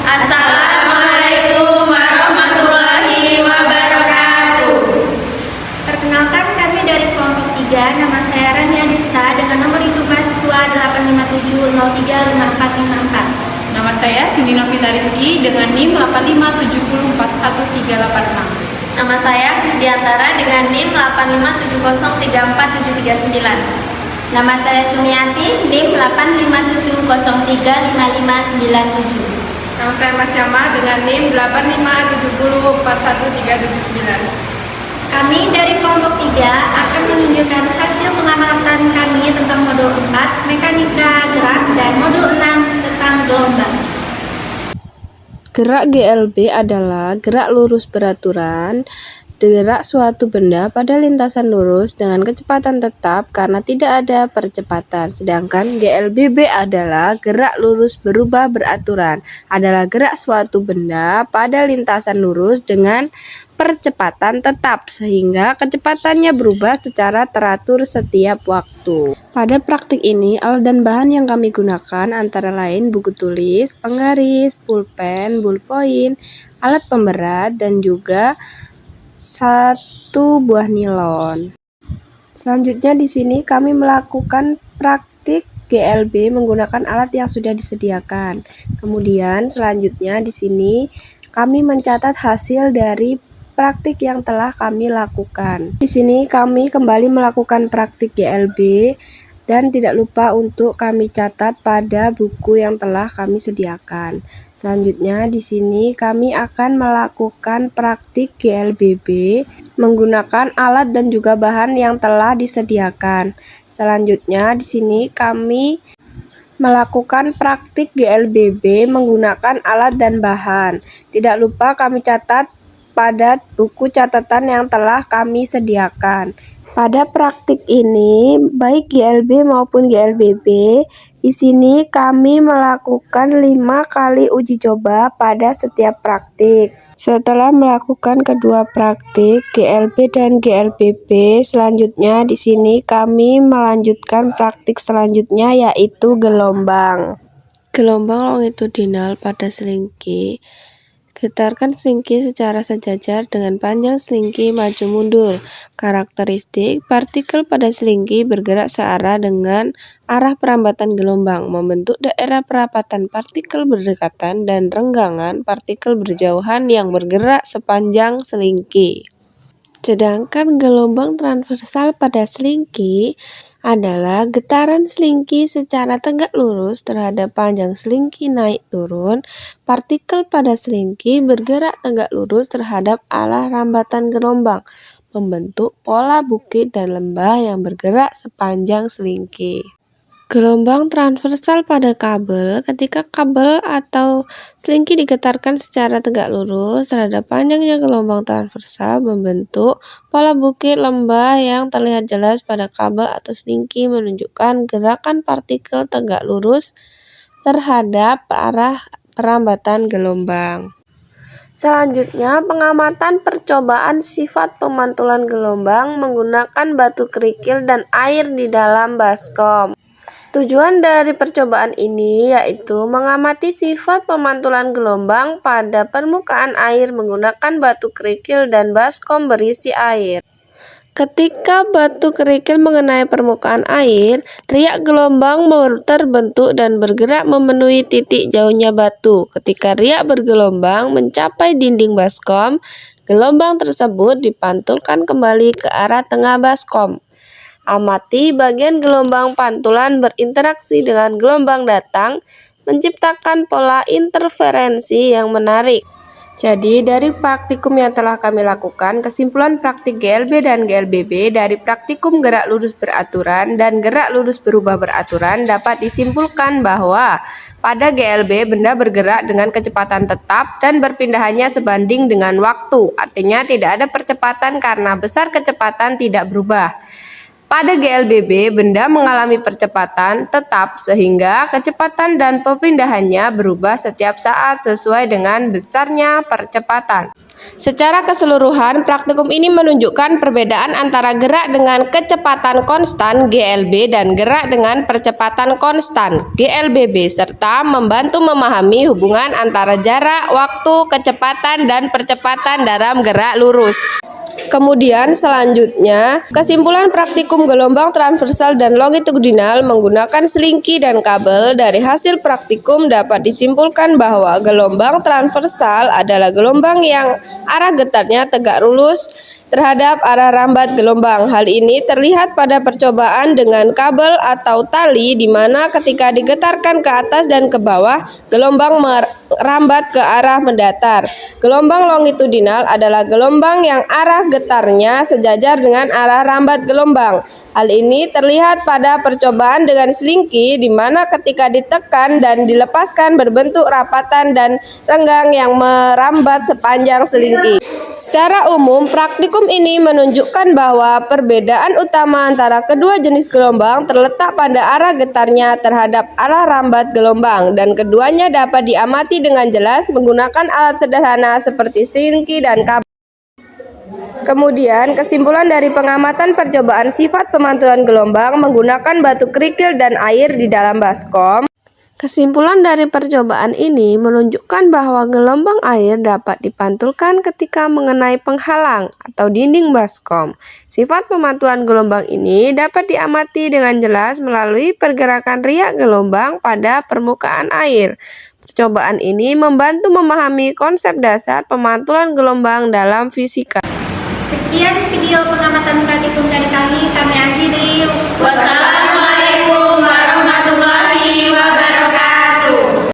Assalamualaikum warahmatullahi wabarakatuh. Perkenalkan, kami dari kelompok 3, nama saya Rania Dista dengan nomor induk mahasiswa 857035454. Nama saya Cindy Novita Rizky dengan NIM 857041386. Nama saya Krisdiantara dengan NIM 857034739. Nama saya Sumiati, NIM 857035597. Nama saya Masyama dengan NIM 857041379. Kami dari kelompok 3 akan menunjukkan hasil pengamatan kami tentang modul 4, mekanika gerak, dan modul 6 tentang gelombang. Gerak GLB adalah gerak lurus beraturan, gerak suatu benda pada lintasan lurus dengan kecepatan tetap karena tidak ada percepatan. Sedangkan GLBB adalah gerak lurus berubah beraturan, adalah gerak suatu benda pada lintasan lurus dengan percepatan tetap sehingga kecepatannya berubah secara teratur setiap waktu. Pada praktik ini, alat dan bahan yang kami gunakan antara lain buku tulis, penggaris, pulpen, ballpoint, alat pemberat, dan juga satu buah nilon. Selanjutnya di sini kami melakukan praktik GLB menggunakan alat yang sudah disediakan. Kemudian selanjutnya di sini kami mencatat hasil dari praktik yang telah kami lakukan. Di sini kami kembali melakukan praktik GLB dan tidak lupa untuk kami catat pada buku yang telah kami sediakan. Selanjutnya di sini kami akan melakukan praktik GLBB menggunakan alat dan juga bahan yang telah disediakan. Selanjutnya di sini kami melakukan praktik GLBB menggunakan alat dan bahan. Tidak lupa kami catat pada buku catatan yang telah kami sediakan. Pada praktik ini, baik GLB maupun GLBB, di sini kami melakukan 5 kali uji coba pada setiap praktik. Setelah melakukan kedua praktik GLB dan GLBB, selanjutnya di sini kami melanjutkan praktik selanjutnya yaitu gelombang. Gelombang longitudinal pada selingki. Getarkan selingki secara sejajar dengan panjang selingki maju mundur. Karakteristik partikel pada selingki bergerak searah dengan arah perambatan gelombang, membentuk daerah perapatan partikel berdekatan dan renggangan partikel berjauhan yang bergerak sepanjang selingki. Sedangkan gelombang transversal pada selingki adalah getaran selingki secara tegak lurus terhadap panjang selingki naik turun. Partikel pada selingki bergerak tegak lurus terhadap arah rambatan gelombang, membentuk pola bukit dan lembah yang bergerak sepanjang selingki. Gelombang transversal pada kabel. Ketika kabel atau selingki digetarkan secara tegak lurus terhadap panjangnya gelombang transversal, membentuk pola bukit lembah yang terlihat jelas pada kabel atau selingki, menunjukkan gerakan partikel tegak lurus terhadap arah perambatan gelombang. Selanjutnya, pengamatan percobaan sifat pemantulan gelombang menggunakan batu kerikil dan air di dalam baskom. Tujuan dari percobaan ini yaitu mengamati sifat pemantulan gelombang pada permukaan air menggunakan batu kerikil dan baskom berisi air. Ketika batu kerikil mengenai permukaan air, riak gelombang terbentuk dan bergerak memenuhi titik jauhnya batu. Ketika riak bergelombang mencapai dinding baskom, gelombang tersebut dipantulkan kembali ke arah tengah baskom. Amati bagian gelombang pantulan berinteraksi dengan gelombang datang, menciptakan pola interferensi yang menarik. Jadi dari praktikum yang telah kami lakukan, kesimpulan praktik GLB dan GLBB dari praktikum gerak lurus beraturan dan gerak lurus berubah beraturan dapat disimpulkan bahwa pada GLB benda bergerak dengan kecepatan tetap dan berpindahannya sebanding dengan waktu. Artinya tidak ada percepatan karena besar kecepatan tidak berubah. Pada GLBB, benda mengalami percepatan tetap sehingga kecepatan dan perpindahannya berubah setiap saat sesuai dengan besarnya percepatan. Secara keseluruhan, praktikum ini menunjukkan perbedaan antara gerak dengan kecepatan konstan GLB dan gerak dengan percepatan konstan GLBB, serta membantu memahami hubungan antara jarak, waktu, kecepatan, dan percepatan dalam gerak lurus. Kemudian selanjutnya, kesimpulan praktikum gelombang transversal dan longitudinal menggunakan selingki dan kabel. Dari hasil praktikum dapat disimpulkan bahwa gelombang transversal adalah gelombang yang arah getarnya tegak lurus terhadap arah rambat gelombang. Hal ini terlihat pada percobaan dengan kabel atau tali, di mana ketika digetarkan ke atas dan ke bawah, gelombang merambat ke arah mendatar. Gelombang longitudinal adalah gelombang yang arah getarnya sejajar dengan arah rambat gelombang. Hal ini terlihat pada percobaan dengan selingki, di mana ketika ditekan dan dilepaskan berbentuk rapatan dan renggang yang merambat sepanjang selingki. Secara umum, praktikum ini menunjukkan bahwa perbedaan utama antara kedua jenis gelombang terletak pada arah getarnya terhadap arah rambat gelombang, dan keduanya dapat diamati dengan jelas menggunakan alat sederhana seperti selingki dan kabel. Kemudian, kesimpulan dari pengamatan percobaan sifat pemantulan gelombang menggunakan batu kerikil dan air di dalam baskom. Kesimpulan dari percobaan ini menunjukkan bahwa gelombang air dapat dipantulkan ketika mengenai penghalang atau dinding baskom. Sifat pemantulan gelombang ini dapat diamati dengan jelas melalui pergerakan riak gelombang pada permukaan air. Percobaan ini membantu memahami konsep dasar pemantulan gelombang dalam fisika. Sekian video pengamatan